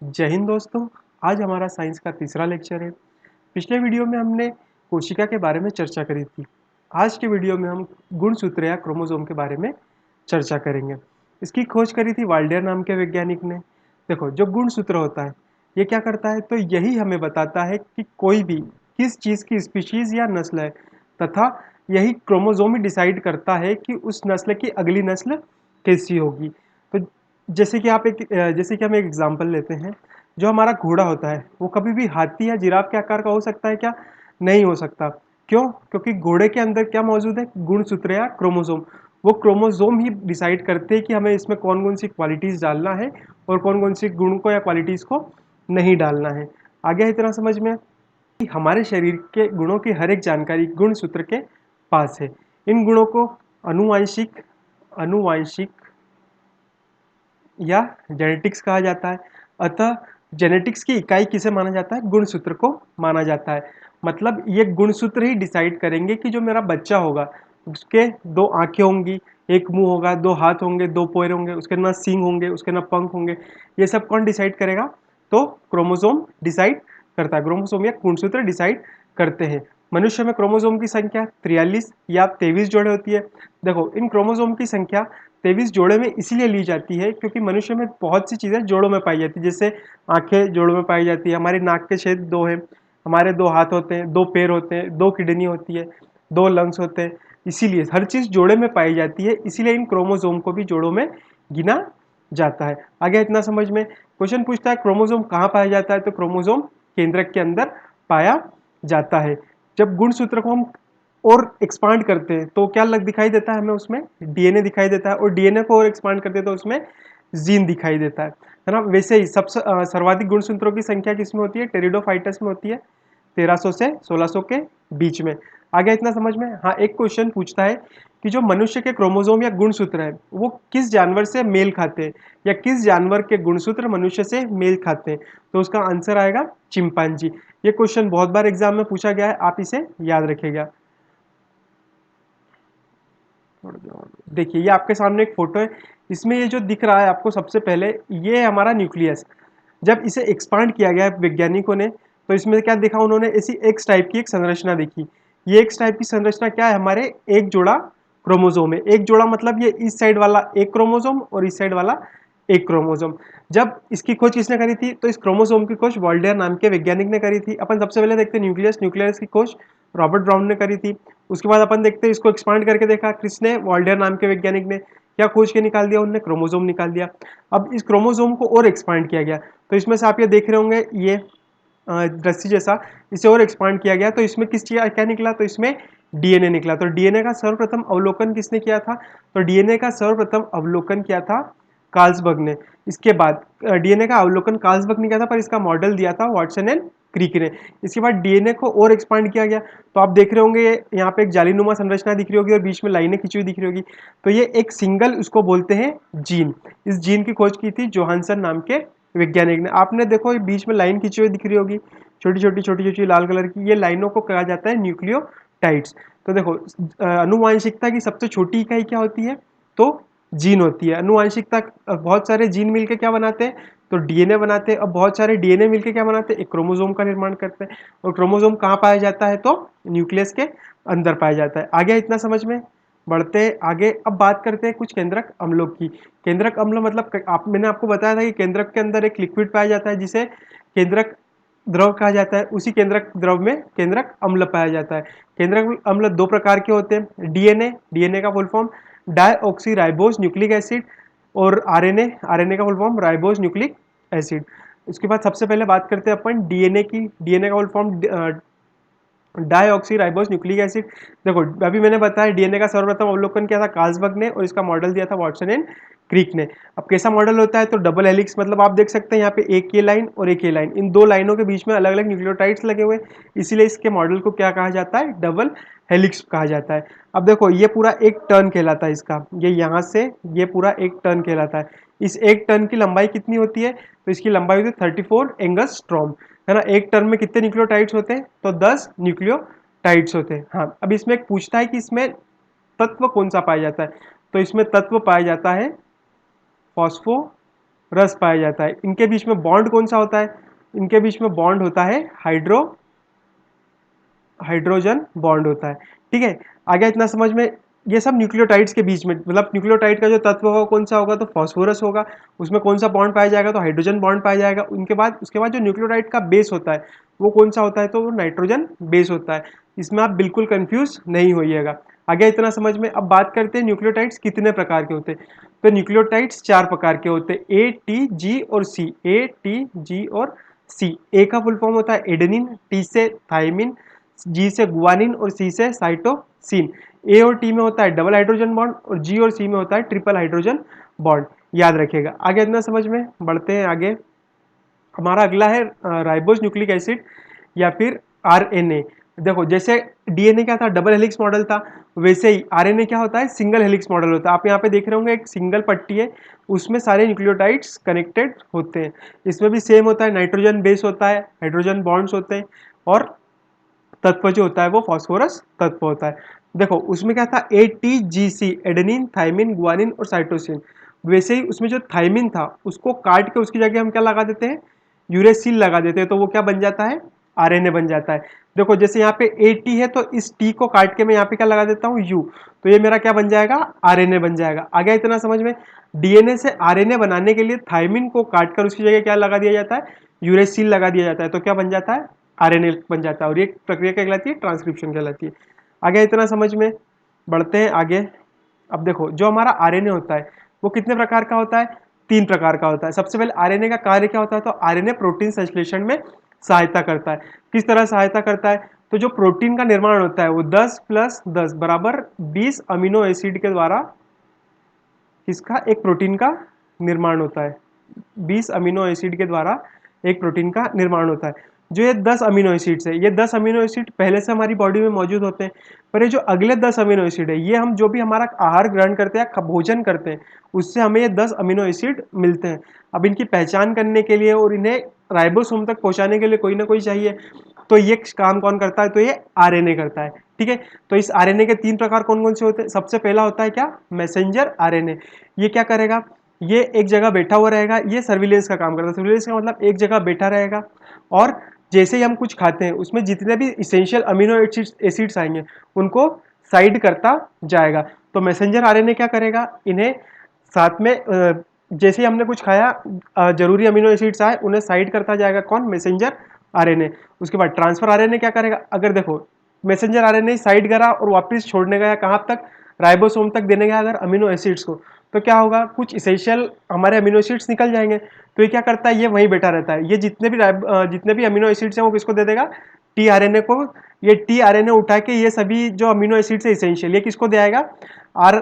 जय हिंद दोस्तों। आज हमारा साइंस का तीसरा लेक्चर है। पिछले वीडियो में हमने कोशिका के बारे में चर्चा करी थी। आज के वीडियो में हम गुणसूत्र या क्रोमोसोम के बारे में चर्चा करेंगे। इसकी खोज करी थी वाल्डेयर नाम के वैज्ञानिक ने। देखो, जो गुणसूत्र होता है ये क्या करता है, तो यही हमें बताता है कि कोई भी किस चीज़ की स्पीशीज या नस्ल है, तथा यही क्रोमोसोम ही डिसाइड करता है कि उस नस्ल की अगली नस्ल कैसी होगी। तो जैसे कि हम एक एग्जांपल लेते हैं। जो हमारा घोड़ा होता है वो कभी भी हाथी या जिराफ के आकार का हो सकता है क्या? नहीं हो सकता। क्यों? क्योंकि घोड़े के अंदर क्या मौजूद है? गुणसूत्र या क्रोमोसोम। वो क्रोमोसोम ही डिसाइड करते हैं कि हमें इसमें कौन कौन सी क्वालिटीज डालना है और कौन कौन सी गुण को या क्वालिटीज को नहीं डालना है। आगे इतना समझ में कि हमारे शरीर के गुणों की हर एक जानकारी गुणसूत्र के पास है। इन गुणों को अनुवांशिक अनुवांशिक या जेनेटिक्स कहा जाता है। अतः जेनेटिक्स की इकाई किसे माना जाता है? गुणसूत्र को माना जाता है। मतलब ये गुणसूत्र ही डिसाइड करेंगे कि जो मेरा बच्चा होगा उसके दो आंखें होंगी, एक मुंह होगा, दो हाथ होंगे, दो पैर होंगे, उसके ना सींग होंगे, उसके ना पंख होंगे। ये सब कौन डिसाइड करेगा? तो क्रोमोसोम डिसाइड करता है। क्रोमोसोम या गुणसूत्र डिसाइड करते हैं। मनुष्य में क्रोमोसोम की संख्या 43 या 23 जोड़े होती है। देखो, इन क्रोमोसोम की संख्या 23 जोड़े में इसीलिए ली जाती है क्योंकि मनुष्य में बहुत सी चीज़ें जोड़ों में पाई जाती है। जैसे आंखें जोड़ों में पाई जाती है, हमारे नाक के छेद दो हैं, हमारे दो हाथ होते हैं, दो पैर होते हैं, दो किडनी होती है, दो लंग्स होते हैं। इसीलिए हर चीज़ जोड़े में पाई जाती है, इसीलिए इन क्रोमोसोम को भी जोड़ों में गिना जाता है। आगे इतना समझ में। क्वेश्चन पूछता है क्रोमोसोम कहाँ पाया जाता है, तो क्रोमोसोम केंद्रक के अंदर पाया जाता है। जब गुणसूत्र को हम और एक्सपांड करते हैं तो क्या लग दिखाई देता है हमें? उसमें डीएनए दिखाई देता है, और डीएनए को और एक्सपांड करते हैं तो उसमें जीन दिखाई देता है ना। वैसे ही सबसे सर्वाधिक गुणसूत्रों की संख्या किसमें होती है? टेरिडोफाइटस में होती है, 1300 से 1600 के बीच में। आगे इतना समझ में। हाँ, एक क्वेश्चन पूछता है कि जो मनुष्य के क्रोमोसोम या गुणसूत्र है वो किस जानवर से मेल खाते हैं, या किस जानवर के गुणसूत्र मनुष्य से मेल खाते हैं, तो उसका आंसर आएगा चिंपांजी। ये क्वेश्चन बहुत बार एग्जाम में पूछा गया है, आप इसे याद रखिएगा। देखिए, ये आपके सामने एक फोटो है। इसमें ये जो दिख रहा है आपको सबसे पहले, ये है हमारा न्यूक्लियस। जब इसे एक्सपांड किया गया वैज्ञानिकों ने, तो इसमें क्या देखा उन्होंने? ऐसी एक्स टाइप की एक संरचना देखी। ये एक्स टाइप की संरचना क्या है? हमारे एक जोड़ा क्रोमोसोम है। एक जोड़ा मतलब ये इस साइड वाला एक क्रोमोसोम और इस साइड वाला एक क्रोमोसोम। जब इसकी खोज किसने करी थी? तो इस क्रोमोसोम की खोज वॉल्डेयर नाम के वैज्ञानिक ने करी थी। अपन सबसे पहले देखते हैं न्यूक्लियस। न्यूक्लियस की खोज रॉबर्ट ब्राउन ने करी थी। उसके बाद अपन देखते हैं इसको एक्सपांड करके देखा किसने? वॉल्डेयर नाम के वैज्ञानिक ने। क्या खोज के निकाल दिया उन्होंने? क्रोमोसोम निकाल दिया। अब इस क्रोमोसोम को और एक्सपांड किया गया, तो इसमें से आप ये देख रहे होंगे, ये रस्सी जैसा, इसे और एक्सपांड किया गया, तो इसमें किस चीज क्या निकला? तो इसमें डीएनए निकला। तो डीएनए का सर्वप्रथम अवलोकन किसने किया था? तो डीएनए का सर्वप्रथम अवलोकन किया था कार्ल्सबर्ग ने। इसके बाद डीएनए का अवलोकन कार्ल्सबर्ग ने किया था, पर इसका मॉडल दिया था वाटसन एंड क्रिक ने। इसके बाद डीएनए को और एक्सपांड किया गया, तो आप देख रहे होंगे यहाँ पे एक जालीनुमा संरचना दिख रही होगी और बीच में लाइनें खींची हुई दिख रही होगी। तो ये एक सिंगल, उसको बोलते हैं जीन। इस जीन की खोज की थी जोहानसन नाम के वैज्ञानिक ने। आपने देखो ये बीच में लाइन खींची हुई दिख रही होगी, छोटी छोटी लाल कलर की, ये लाइनों को कहा जाता है न्यूक्लियोटाइड्स। तो देखो, अनुवांशिकता की सबसे छोटी इकाई क्या होती है? तो जीन होती है। अनुवांशिकता बहुत सारे जीन मिलके क्या बनाते हैं? तो डीएनए बनाते हैं। अब बहुत सारे डीएनए मिलके क्या बनाते हैं? एक क्रोमोसोम का निर्माण करते हैं। और क्रोमोसोम कहाँ पाया जाता है? तो न्यूक्लियस के अंदर पाया जाता है। आगे इतना समझ में। बढ़ते आगे, अब बात करते हैं कुछ केंद्रक अम्लों की। केंद्रक अम्ल मतलब मैंने आपको बताया था कि केंद्रक के अंदर एक लिक्विड पाया जाता है जिसे केंद्रक द्रव कहा जाता है। उसी केंद्रक द्रव में केंद्रक अम्ल पाया जाता है। केंद्रक अम्ल दो प्रकार के होते हैं। डीएनए, डीएनए का full form deoxy ribose nucleic acid, और आरएनए, आरएनए का full form ribose nucleic acid. उसके बाद सबसे पहले बात करते हैं अपन डीएनए की। डीएनए का full form deoxy ribose nucleic acid. देखो, अभी मैंने बताया डीएनए का सर्वप्रथम अवलोकन किया था कार्ल्सबर्ग ने, और इसका मॉडल दिया था वाटसन एंड क्रिक ने। अब कैसा मॉडल होता है? तो डबल हेलिक्स, मतलब आप देख सकते हैं यहाँ पे एक ये लाइन और एक ये लाइन, इन दो लाइनों के बीच में अलग अलग न्यूक्लियोटाइड्स लगे हुए, इसीलिए इसके मॉडल को क्या कहा जाता है? डबल हेलिक्स कहा जाता है। अब देखो, ये पूरा एक टर्न कहलाता है इसका, ये यहाँ से ये पूरा एक टर्न कहलाता है। इस एक टर्न की लंबाई कितनी होती है? तो इसकी लंबाई होती है 34 एंगस्ट्रॉम, है ना। एक टर्न में कितने न्यूक्लियोटाइड्स होते हैं? तो 10 न्यूक्लियोटाइड्स होते हैं। हाँ, अब इसमें एक पूछता है कि इसमें तत्व कौन सा पाया जाता है? तो इसमें तत्व पाया जाता है फॉस्फो रस पाया जाता है। इनके बीच में बॉन्ड कौन सा होता है? इनके बीच में बॉन्ड होता है हाइड्रोजन बॉन्ड होता है। ठीक है, आगे इतना समझ में। ये सब न्यूक्लियोटाइड्स के बीच में, मतलब न्यूक्लियोटाइड का जो तत्व होगा कौन सा होगा? तो फास्फोरस होगा। उसमें कौन सा बॉन्ड पाया जाएगा? तो हाइड्रोजन बॉन्ड पाया जाएगा। उसके बाद जो न्यूक्लियोटाइड का बेस होता है वो कौन सा होता है? तो वो नाइट्रोजन बेस होता है। इसमें आप बिल्कुल कंफ्यूज नहीं होइएगा। आगे इतना समझ में। अब बात करते हैं न्यूक्लियोटाइड्स कितने प्रकार के होते हैं। तो न्यूक्लियोटाइड्स 4 प्रकार के होते हैं, ए, टी, जी और सी। ए, टी, जी और सी। ए का फुल फॉर्म होता है एडेनिन, टी से थाइमिन, जी से गुआनिन और सी से साइटोसिन। ए और टी में होता है डबल हाइड्रोजन बॉन्ड और जी और सी में होता है ट्रिपल हाइड्रोजन बॉन्ड। याद रखिएगा। आगे इतना समझ में। बढ़ते हैं आगे। हमारा अगला है राइबोस न्यूक्लिक एसिड या फिर आरएनए। देखो जैसे डीएनए क्या था? डबल हेलिक्स मॉडल था। वैसे ही आरएनए क्या होता है? सिंगल हेलिक्स मॉडल होता है। आप यहाँ पे देख रहे होंगे एक सिंगल पट्टी है, उसमें सारे न्यूक्लियोटाइड्स कनेक्टेड होते हैं। इसमें भी सेम होता है, नाइट्रोजन बेस होता है, हाइड्रोजन बॉन्ड्स होते हैं और तत्व जो होता है वो फास्फोरस तत्व होता है। देखो उसमें क्या था? ATGC, एडेनिन, थाइमिन, गुआनिन और साइटोसिन। वैसे ही उसमें जो थाइमिन था उसको काट के उसकी जगह हम क्या लगा देते हैं? यूरेसिल लगा देते हैं, तो वो क्या बन जाता है? आरएनए बन जाता है। देखो जैसे यहाँ पे AT है तो इस T को काट के मैं यहाँ पे क्या लगा देता हूँ? U, तो ये मेरा क्या बन जाएगा? आरएनए बन जाएगा। आ गया इतना समझ में। डीएनए से आरएनए बनाने के लिए थाइमिन को काट कर उसकी जगह क्या लगा दिया जाता है? यूरेसिल लगा दिया जाता है, तो क्या बन जाता है? आरएनए बन जाता है। और ये प्रक्रिया क्या कहलाती है? ट्रांसक्रिप्शन कहलाती है। आगे इतना समझ में। बढ़ते हैं आगे। अब देखो जो हमारा आरएनए होता है वो कितने प्रकार का होता है? 3 प्रकार का होता है। सबसे पहले आरएनए का कार्य क्या होता है? तो आरएनए प्रोटीन संश्लेषण में सहायता करता है। किस तरह सहायता करता है? तो जो प्रोटीन का निर्माण होता है वो 10 + 10 बराबर 20 अमीनो एसिड के द्वारा किसका? एक प्रोटीन का निर्माण होता है। 20 अमीनो एसिड के द्वारा एक प्रोटीन का निर्माण होता है। जो ये 10 अमीनो एसिड्स है, ये 10 अमीनो एसिड पहले से हमारी बॉडी में मौजूद होते हैं। पर ये जो अगले 10 अमीनो एसिड है, ये हम जो भी हमारा आहार ग्रहण करते हैं, भोजन करते हैं, उससे हमें ये 10 अमीनो एसिड मिलते हैं। अब इनकी पहचान करने के लिए और इन्हें राइबोसोम तक पहुंचाने के लिए कोई ना कोई चाहिए। तो ये काम कौन करता है? तो ये आरएनए करता है। ठीक है, तो इस आरएनए के 3 प्रकार कौन कौन से होते हैं? सबसे पहला होता है क्या? Messenger RNA. ये क्या करेगा? ये एक जगह बैठा हुआ रहेगा, ये सर्विलेंस का काम करता है। सर्विलेंस का मतलब एक जगह बैठा रहेगा और जैसे ही हम कुछ खाते हैं उसमें जितने भी इसेंशियल अमीनो एसिड्स आएंगे उनको साइड करता जाएगा। तो मैसेंजर आरएनए क्या करेगा? इन्हें साथ में जैसे ही हमने कुछ खाया, जरूरी अमीनो एसिड्स आए उन्हें साइड करता जाएगा। कौन? Messenger RNA. उसके बाद ट्रांसफर आरएनए क्या करेगा? अगर देखो मैसेंजर आरएनए साइड करा और वापस छोड़ने गया कहाँ तक? राइबोसोम तक देने गया अगर अमीनो एसिड्स को, तो क्या होगा? कुछ इसेंशियल हमारे अमीनो एसिड्स निकल जाएंगे। तो ये क्या करता है? ये वहीं बैठा रहता है। ये जितने भी अमीनो एसिड्स हैं वो किसको दे देगा? टी आरएनए को। ये टी आरएनए उठा के ये सभी जो अमीनो एसिड्स है इसेंशियल, ये किसको देगा? आर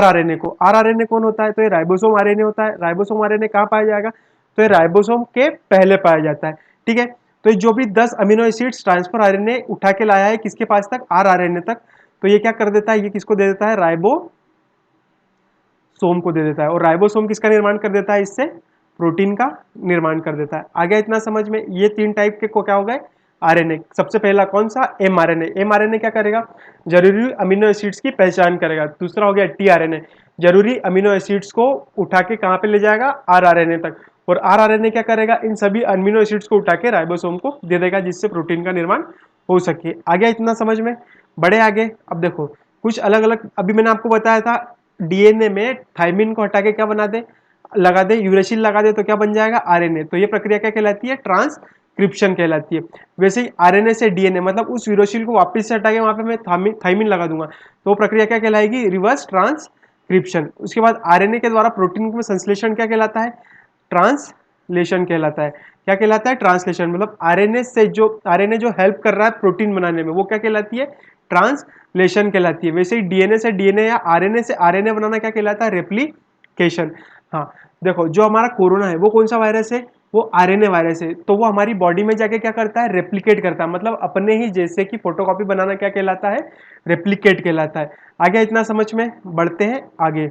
आरएनए को। आर आरएनए कौन होता है? तो ये राइबोसोम आरएनए होता है। राइबोसोम आरएनए कहाँ पाया जाएगा? तो ये राइबोसोम के पहले पाया जाता है। ठीक है, तो ये जो भी 10 अमीनो एसिड्स ट्रांसफर आरएनए उठा के लाया है किसके पास तक? आर आरएनए तक। तो ये क्या कर देता है? ये किसको दे देता है? राइबोसोम को दे देता है। और राइबोसोम किसका निर्माण कर देता है? इससे प्रोटीन का निर्माण कर देता है। आ गया इतना समझ में। ये 3 टाइप के को क्या हो गए? आरएनए। सबसे पहला कौन सा? एमआरएनए। एमआरएनए क्या करेगा? जरूरी अमीनो एसिड्स की पहचान करेगा। दूसरा हो गया टीआरएनए, जरूरी अमीनो एसिड्स को उठा के कहां पे ले जाएगा? आरआरएनए तक। और आरआरएनए क्या करेगा? इन सभी अमीनो एसिड्स को उठा के राइबोसोम को दे देगा जिससे प्रोटीन का निर्माण हो सके। आ गया इतना समझ में। बड़े आगे। अब देखो कुछ अलग अलग, अभी मैंने आपको बताया था डीएनए में थाइमिन को हटा के क्या बना दे? लगा दे, यूरेसिल लगा दे, तो क्या बन जाएगा? आरएनए। तो ये प्रक्रिया क्या कहलाती है? ट्रांसक्रिप्शन कहलाती है। वैसे ही आरएनए से डीएनए, मतलब उस यूरेसिल को वापस से हटा के वहां पे मैं थाइमिन लगा दूंगा, तो वो प्रक्रिया क्या कहलाएगी? Reverse transcription. उसके बाद आरएनए के द्वारा प्रोटीन में संश्लेषण क्या कहलाता है? ट्रांसलेशन कहलाता है। क्या कहलाता है? ट्रांसलेशन। मतलब आरएनए जो हेल्प कर रहा है प्रोटीन बनाने में वो क्या कहलाती है? ट्रांसलेशन कहलाती है। वैसे ही डीएनए से डीएनए या आरएनए से आरएनए बनाना क्या कहलाता है? रेप्लिकेशन। हाँ, देखो जो हमारा कोरोना है वो कौन सा वायरस है? वो आरएनए वायरस है। तो वो हमारी बॉडी में जाके क्या करता है? रेप्लिकेट करता है। मतलब अपने ही जैसे कि फोटोकॉपी बनाना क्या कहलाता है? रेप्लिकेट कहलाता है। आगे इतना समझ में। बढ़ते हैं आगे।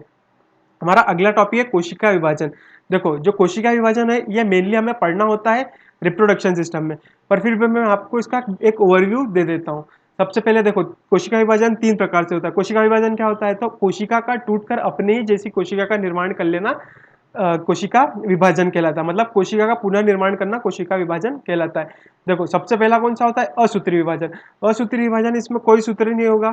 हमारा अगला टॉपिक है कोशिका विभाजन। देखो जो कोशिका विभाजन है ये मेनली हमें पढ़ना होता है रिप्रोडक्शन सिस्टम में, पर फिर भी मैं आपको इसका एक ओवरव्यू दे देता हूँ। सबसे पहले देखो कोशिका विभाजन 3 प्रकार से होता है। कोशिका विभाजन क्या होता है? तो कोशिका का टूटकर अपने ही जैसी कोशिका का निर्माण कर लेना कोशिका विभाजन कहलाता है। मतलब कोशिका का पुनर्निर्माण करना कोशिका विभाजन कहलाता है। देखो सबसे पहला कौन सा होता है, असूत्री विभाजन। असूत्री विभाजन, इसमें कोई सूत्र नहीं होगा,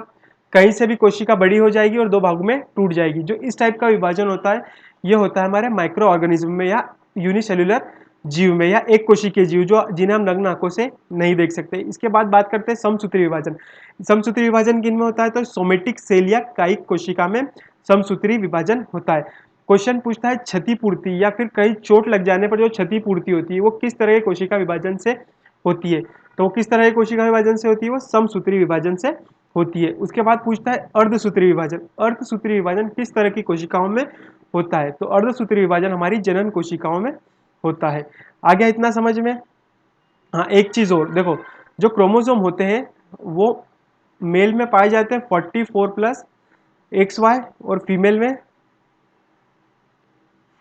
कहीं से भी कोशिका बड़ी हो जाएगी और दो भागों में टूट जाएगी। जो इस टाइप का विभाजन होता है ये होता है हमारे माइक्रो ऑर्गेनिज्म में या यूनिसेल्युलर जीव में या एक कोशिकीय जीव जो जिन्हें हम नग्न आंखों से नहीं देख सकते। इसके बाद बात करते हैं समसूत्री विभाजन। समसूत्री विभाजन किन में होता है, तो सोमेटिक सेल या कायिक कोशिका में समसूत्री विभाजन होता है। क्वेश्चन पूछता है क्षतिपूर्ति या फिर कहीं चोट लग जाने पर जो क्षतिपूर्ति होती है वो किस तरह के कोशिका विभाजन से होती है, तो वो किस तरह के कोशिका विभाजन से होती है, वो समसूत्री विभाजन से होती है। उसके बाद पूछता है अर्धसूत्री विभाजन। अर्धसूत्री विभाजन किस तरह की कोशिकाओं में होता है, तो अर्धसूत्री विभाजन हमारी जनन कोशिकाओं में होता है। आ गया इतना समझ में। हाँ एक चीज और देखो, जो क्रोमोसोम होते हैं वो मेल में पाए जाते हैं 44 प्लस एक्स वाई और फीमेल में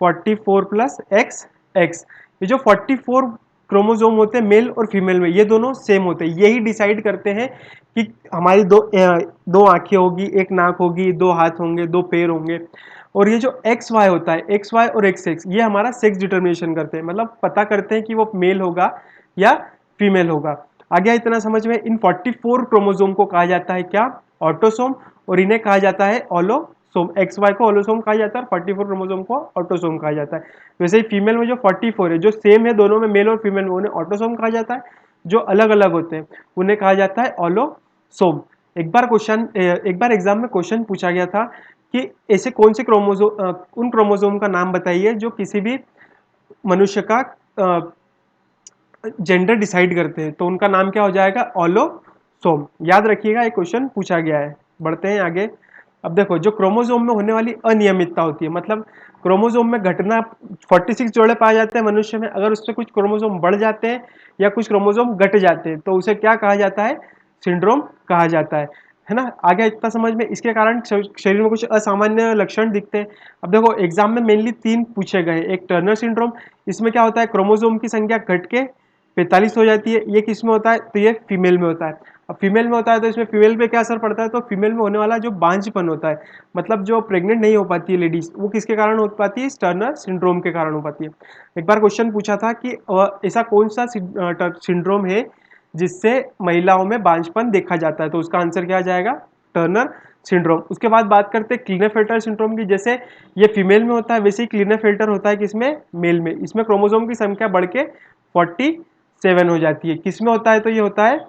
44 प्लस एक्स एक्स। ये जो 44 क्रोमोसोम होते हैं मेल और फीमेल में, ये दोनों सेम होते हैं। यही डिसाइड करते हैं कि हमारी दो आंखें होगी, एक नाक होगी, दो हाथ होंगे, दो पैर होंगे। और ये जो एक्स वाई होता है, एक्स वाई और एक्स एक्स, ये हमारा सेक्स डिटर्मिनेशन करते हैं, मतलब पता करते हैं कि वो मेल होगा या फीमेल होगा। आ गया इतना समझ में। इन 44 क्रोमोसोम को कहा जाता है क्या, ऑटोसोम, और इन्हें कहा जाता है ओलोसोम। एक्स वाई को ओलोसोम कहा जाता है और 44 क्रोमोसोम को ऑटोसोम कहा जाता है। वैसे ही फीमेल में जो 44 है, जो सेम है दोनों में, मेल और फीमेल में, उन्हें ऑटोसोम कहा जाता है। जो अलग अलग होते हैं उन्हें कहा जाता है ओलोसोम। एक बार एग्जाम में क्वेश्चन पूछा गया था कि ऐसे कौन से क्रोमोसोम, उन क्रोमोसोम का नाम बताइए जो किसी भी मनुष्य का जेंडर डिसाइड करते हैं, तो उनका नाम क्या हो जाएगा, ओलोसोम। याद रखिएगा ये क्वेश्चन पूछा गया है। बढ़ते हैं आगे। अब देखो जो क्रोमोसोम में होने वाली अनियमितता होती है, मतलब क्रोमोसोम में घटना, 46 जोड़े पाए जाते हैं मनुष्य में, अगर उससे कुछ क्रोमोसोम बढ़ जाते हैं या कुछ क्रोमोसोम घट जाते हैं तो उसे क्या कहा जाता है, सिंड्रोम कहा जाता है ना। आगे इतना समझ में। इसके कारण शरीर में कुछ असामान्य लक्षण दिखते हैं। अब देखो एग्जाम में मेनली 3 पूछे गए। एक टर्नर सिंड्रोम, इसमें क्या होता है, क्रोमोसोम की संख्या घट के 45 हो जाती है। ये किस में होता है, तो ये फीमेल में होता है। अब फीमेल में होता है तो इसमें फीमेल पे क्या असर पड़ता है, तो फीमेल में होने वाला जो बांझपन होता है, मतलब जो प्रेग्नेंट नहीं हो पाती है लेडीज, वो किसके कारण हो पाती है, टर्नर सिंड्रोम के कारण हो पाती है। एक बार क्वेश्चन पूछा था कि ऐसा कौन सा सिंड्रोम है जिससे महिलाओं में बांझपन देखा जाता है, तो उसका आंसर क्या आ जाएगा, टर्नर सिंड्रोम। उसके बाद बात करते हैं क्लीनेफेल्टर सिंड्रोम की। जैसे ये फीमेल में होता है वैसे ही क्लीनेफेल्टर होता है किसमें, मेल में। इसमें क्रोमोसोम की संख्या बढ़ के 47 हो जाती है। किसमें होता है, तो ये होता है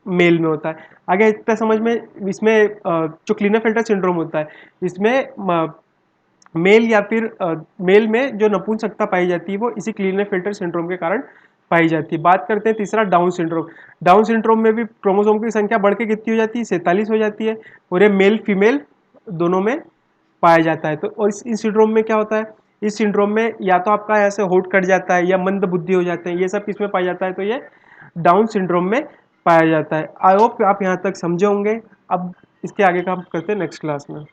मेल में होता है। आगे इतना समझ में। इसमें जो क्लीनेफेल्टर सिंड्रोम होता है इसमें मेल या फिर मेल में जो नपुंसकता पाई जाती है वो इसी क्लीनेफेल्टर सिंड्रोम के कारण पाई जाती है। बात करते हैं तीसरा, डाउन सिंड्रोम। डाउन सिंड्रोम में भी क्रोमोसोम की संख्या बढ़ के कितनी हो जाती है, 47 हो जाती है, और ये मेल फीमेल दोनों में पाया जाता है। तो और इस सिंड्रोम में क्या होता है, इस सिंड्रोम में या तो आपका ऐसे होठ कट जाता है या मंद बुद्धि हो जाते हैं, ये सब किसमें पाया जाता है, तो ये डाउन सिंड्रोम में पाया जाता है। आई होप आप यहाँ तक समझे होंगे। अब इसके आगे का हम करते हैं नेक्स्ट क्लास में।